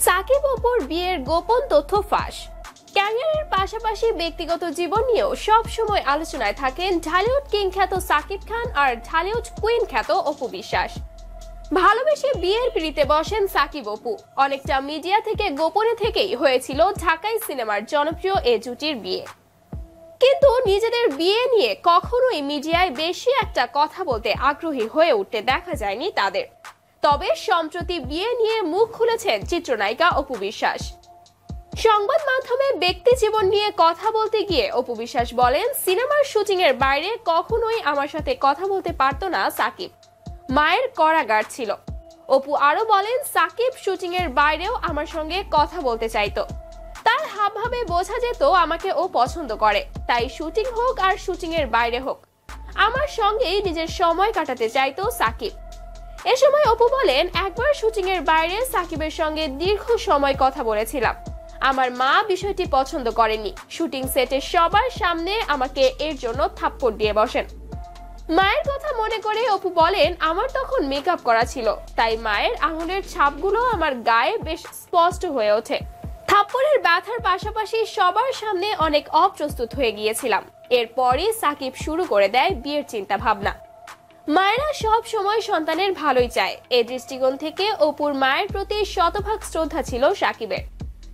সাকিব অপুর বিয়ের গোপন তথ্য ফাঁস। ক্যারিয়ারের পাশাপাশি ব্যক্তিগত জীবন নিয়েও সব সময় আলোচনায় থাকেন ঢালিউড কিং খ্যাত সাকিব খান আর ঢালিউড কুইন খ্যাত অপু বিশ্বাস। ভালোবেসে বিয়ের পিড়িতে বসেন সাকিব অপু। অনেকটা মিডিয়া থেকে গোপনে থেকেই হয়েছিল ঢাকাই সিনেমার জনপ্রিয় এ জুটির বিয়ে, কিন্তু নিজেদের বিয়ে নিয়ে কখনোই মিডিয়ায় বেশি একটা কথা বলতে আগ্রহী হয়ে উঠতে দেখা যায়নি তাদের। তবে সম্প্রতি বিয়ে নিয়ে মুখ খুলেছেন চিত্রনায়িকা অপু বিশ্বাস। সংবাদ মাধ্যমে ব্যক্তি জীবন নিয়ে কথা বলতে গিয়ে অপু বিশ্বাস বলেন, সিনেমার শুটিং এর বাইরে কখনোই আমার সাথে কথা বলতে পারতো না সাকিব, মায়ের কারাগার ছিল। অপু আরো বলেন, সাকিব শুটিং এর বাইরেও আমার সঙ্গে কথা বলতে চাইতো, তার হাবভাবে বোঝা যেত আমাকে ও পছন্দ করে, তাই শুটিং হোক আর শুটিং এর বাইরে হোক আমার সঙ্গেই নিজের সময় কাটাতে চাইতো সাকিব। এ সময় অপু বলেন, একবার শুটিং এর বাইরে সাকিবের সঙ্গে দীর্ঘ সময় কথা বলেছিলাম, আমার মা বিষয়টি পছন্দ করেনি, শুটিং সেটে সবার সামনে আমাকে এর জন্য থাপ্পড় দিয়ে বসেন। মায়ের কথা মনে করে অপু বলেন, আমার তখন মেকআপ করা ছিল, তাই মায়ের আঙুলের ছাপগুলো আমার গায়ে বেশ স্পষ্ট হয়ে ওঠে। থাপ্পড়ের ব্যথার পাশাপাশি সবার সামনে অনেক অপ্রস্তুত হয়ে গিয়েছিলাম। এরপরই সাকিব শুরু করে দেয় বিয়ের চিন্তা ভাবনা। মায়েরা সব সময় সন্তানের ভালোই চায়, এই দৃষ্টিকোণ থেকে অপুর মায়ের প্রতি শতভাগ শ্রদ্ধা ছিল সাকিবের।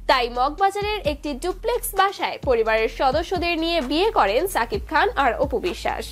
তাই মগবাজারের একটি ডুপ্লেক্স বাসায় পরিবারের সদস্যদের নিয়ে বিয়ে করেন সাকিব খান আর অপু বিশ্বাস।